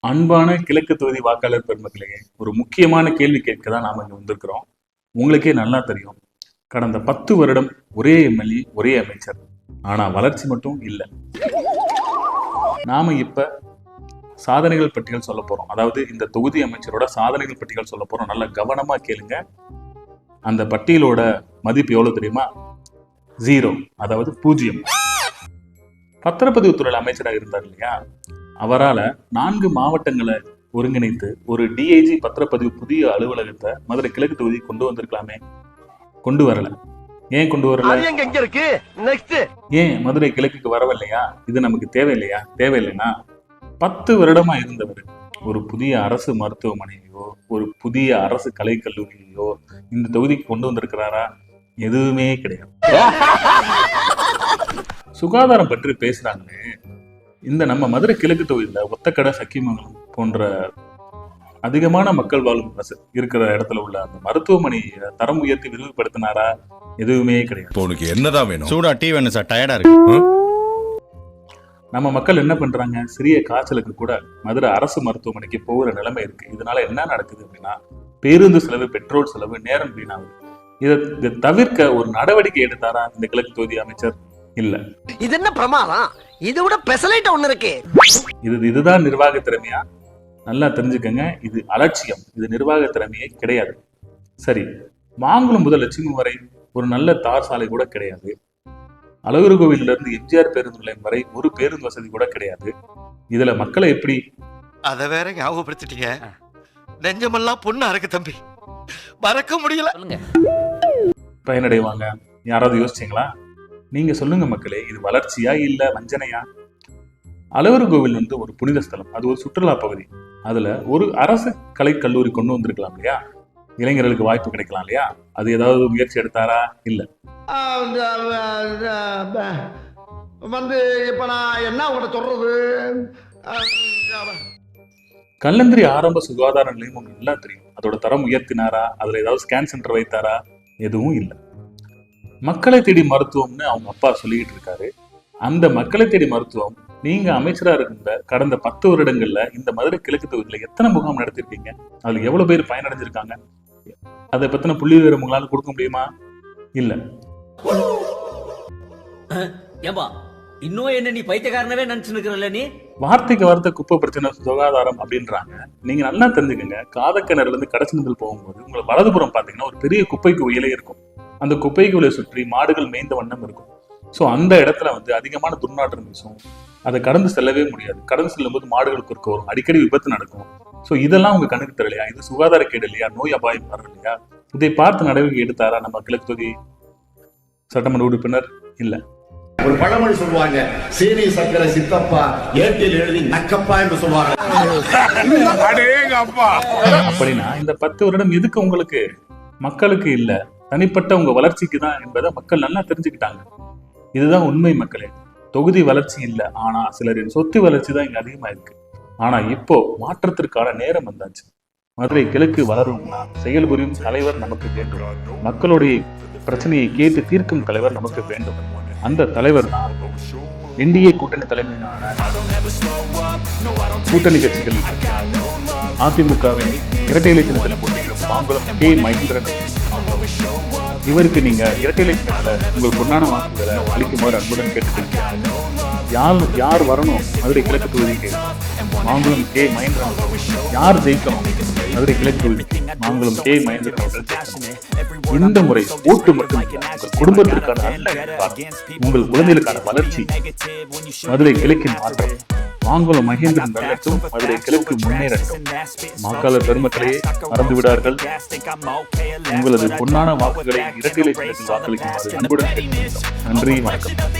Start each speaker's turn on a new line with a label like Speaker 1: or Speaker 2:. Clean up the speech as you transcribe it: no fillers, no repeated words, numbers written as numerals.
Speaker 1: அன்பான கிழக்கு தொகுதி வாக்காளர் பெருமக்களே, ஒரு முக்கியமான கேள்வி கேட்க தான் நாம இங்க வந்திருக்கிறோம். உங்களுக்கே நல்லா தெரியும், கடந்த 10 வருடம் ஒரே எம்எல்ஏ, ஒரே அமைச்சர், ஆனா வளர்ச்சி மட்டும் இல்லை. நாம இப்ப சாதனைகள் பட்டியல் சொல்ல போறோம். அதாவது இந்த தொகுதி அமைச்சரோட சாதனைகள் பட்டியல் சொல்ல போறோம். நல்லா கவனமா கேளுங்க. அந்த பட்டியலோட மதிப்பு எவ்வளவு தெரியுமா? 0, அதாவது 0. பத்திரப்பதிவுத்துறை அமைச்சராக இருந்தார் இல்லையா, அவரால் 4 மாவட்டங்களை ஒருங்கிணைத்து ஒரு டிஐஜி பத்திரப்பதிவு புதிய அலுவலகத்தை மதுரை கிழக்கு தொகுதி கொண்டு வந்திருக்கலாமே, கொண்டு வரல. ஏன் கொண்டு வரல? ஏன் மதுரை கிழக்குக்கு வரவில்லையா? இது நமக்கு தேவையில்லையா? தேவையில்லைன்னா 10 வருடமா இருந்தவர் ஒரு புதிய அரசு மருத்துவமனையோ ஒரு புதிய அரசு கலைக்கல்லூரியோ இந்த தொகுதிக்கு கொண்டு வந்திருக்கிறாரா? எதுவுமே கிடையாது. சுகாதாரம் பற்றி பேசுறாங்க. இந்த நம்ம மதுரை கிழக்கு தொகுதியில ஒத்தக்கடை, சக்கிமங்கலம் போன்ற அதிகமான மக்கள் வாழும் இருக்கிற இடத்துல உள்ள அந்த மருத்துவமனை தரம் உயர்த்தி விரிவுபடுத்தினாரா? எதுவுமே கிடையாது.
Speaker 2: உனக்கு என்னதான் வேணும்?
Speaker 3: சூடா டீ வேணும் சார், டயர்டா இருக்கு.
Speaker 1: நம்ம மக்கள் என்ன பண்றாங்க? சிறிய காய்ச்சலுக்கு கூட மதுரை அரசு மருத்துவமனைக்கு போகிற நிலைமை இருக்கு. இதனால என்ன நடக்குது அப்படின்னா, பேருந்து செலவு, பெட்ரோல் செலவு, நேரம் வீணாகுது. இதை தவிர்க்க ஒரு நடவடிக்கை எடுத்தாரா இந்த கிழக்கு தொகுதி அமைச்சர்? இல்ல.
Speaker 4: இது என்ன பிரமாதம்? இது விட பெசலைட் ஒண்ணு இருக்கு.
Speaker 1: இதுதான் நிர்வாக திறமையா? நல்லா தெரிஞ்சுக்கங்க, இது அலட்சியம். இது நிர்வாக திறமையே கிடையாது. சரி, மாங்குளம் முதல் லட்சுமி வரை ஒரு நல்ல தார் சாலை கூட கிடையாது. அழகர் கோவில்ல இருந்து எம்ஜிஆர் பேருந்து நிலையம் வரை ஒரு பேருந்து வசதி கூட கிடையாது. இதுல மக்களை எப்படி?
Speaker 5: அத வேற ஞாபகப்படுத்திட்டீங்க. நெஞ்சமெல்லாம் பொண்ணா இருக்கு தம்பி, மறக்க முடியல.
Speaker 1: பயனடைவாங்க. யாராவது யோசிச்சீங்களா? நீங்க சொல்லுங்க மக்களே, இது வளர்ச்சியா இல்ல வஞ்சனையா? அழகர் கோவில் வந்து ஒரு புனித ஸ்தலம், அது ஒரு சுற்றுலா பகுதி. அதுல ஒரு அரசு கலைக்கல்லூரி கொண்டு வந்திருக்கலாம் இல்லையா? இளைஞர்களுக்கு வாய்ப்பு கிடைக்கலாம் இல்லையா? அது ஏதாவது முயற்சி எடுத்தாரா? இல்ல.
Speaker 4: வந்து இப்ப நான் என்ன உங்களை சொல்றது?
Speaker 1: கல்லந்திரி ஆரம்ப சுகாதார நிலையம் உங்களுக்கு நல்லா தெரியும். அதோட தரம் உயர்த்தினாரா? அதுல ஏதாவது ஸ்கேன் சென்டர் வைத்தாரா? எதுவும் இல்லை. மக்களை தேடி மருத்துவம்னு அவங்க அப்பா சொல்லிக்கிட்டு இருக்காரு. அந்த மக்களை தேடி மருத்துவம் நீங்க அமைச்சரா இருந்த கடந்த 10 வருடங்கள்ல இந்த மதுரை கிழக்கு தொகுதியில எத்தனை முகாம் நடத்திருக்கீங்க? அதுல எவ்வளவு பேர் பயனடைஞ்சிருக்காங்க? அதை பத்தின புள்ளி விவரம் உங்களால கொடுக்க முடியுமா? இல்ல.
Speaker 6: இன்னும் என்ன நீ பைத்தியக்காரனவே நினைச்சுக்கிறல்ல? நீ
Speaker 1: வார்த்தைக்கு வார்த்தை குப்பை பிரச்சனை, சுகாதாரம் அப்படின்றாங்க. நீங்க நல்லா தெரிஞ்சுக்கங்க, காதக்கிணறுல இருந்து கடைசினத்தில் போகும்போது உங்களை வலதுபுறம் பாத்தீங்கன்னா ஒரு பெரிய குப்பைக்கு உயலே இருக்கும். அந்த குப்பைகளை சுற்றி மாடுகள் மேய்ந்த வண்ணம் இருக்கும். ஸோ அந்த இடத்துல வந்து அதிகமான துர்நாற்றம் வீசும். அதை கடந்து செல்லவே முடியாது. கடந்து செல்லும் போது மாடுகளுக்கு இருக்க வரும், அடிக்கடி விபத்து நடக்கும். ஸோ இதெல்லாம் உங்க கணக்கு தெரியலையா? இது சுகாதார கேடு இல்லையா? நோய் அபாயம் வரும் இல்லையா? இதை பார்த்து நடவடிக்கை எடுத்தாரா நம்ம கிழக்கு தொகுதி சட்டமன்ற உறுப்பினர்? இல்ல.
Speaker 7: ஒரு பழமொழி சொல்லுவாங்க, சீனி சக்கரை சித்தப்பா ஏட்டில் எழுதி நக்கப்பா என்று சொல்லுவாங்க.
Speaker 1: அப்படின்னா இந்த 10 வருடம் எதுக்கு உங்களுக்கு? மக்களுக்கு இல்ல, தனிப்பட்ட உங்க வளர்ச்சிக்கு தான் என்பதை மக்கள் நல்லா தெரிஞ்சுக்கிட்டாங்க. இதுதான் உண்மை மக்களே. தொகுதி வளர்ச்சி இல்லை, ஆனா சிலரின் சொத்து வளர்ச்சி தான் இங்க அதிகமா இருக்கு. ஆனா இப்போ மாற்றத்திற்கான நேரம் வந்தாச்சு. மதுரை கிழக்கு வளரும்னா செயல்புரியும் தலைவர் நமக்கு வேண்டும். மக்களுடைய பிரச்சனையை கேட்டு தீர்க்கும் தலைவர் நமக்கு வேண்டும். அந்த தலைவர் தான் என்டிஏ கூட்டணி தலைமையிலான கூட்டணி கட்சிகள் அதிமுகவின் இரட்டை இலை சின்னத்தில் போட்டியிடும் மாங்குளம் கே. மகேந்திரன். இவருக்கு நீங்க இரட்டை இலை சின்னத்தில் உங்கள் பொன்னான வாக்குகளை அளிக்குமாறு அன்புடன் கேட்டுக்கொள்கிறேன். யார் வரணும் மதுரை கிழக்கு தொகுதிக்கு? மாங்குளம் கே. மகேந்திரன். யார் ஜெயிக்கணும் மதுரை கிழக்கு தொகுதிக்கு? மாங்குளம் கே. மகேந்திரன் அவர்கள் ஜெயிக்கணும். இந்த முறை ஓட்டு மட்டும் உங்கள் குடும்பத்திற்கான உங்கள் குழந்தைகளுக்கான வளர்ச்சி, மதுரை கிழக்கின் மாற்றம், மாங்குளம் மகேந்திரன் வெல்லட்டும், மதுரை கிழக்கு முன்னேறட்டும். வாக்காளர் பெருமக்களே மறந்து விடார்கள். உங்களது பொன்னான வாக்குகளை இரட்டை இலை சின்னத்தில் வாக்களிக்குமாறு அன்புடன் கேட்டுக்கொள்கிறோம். நன்றி, வணக்கம்.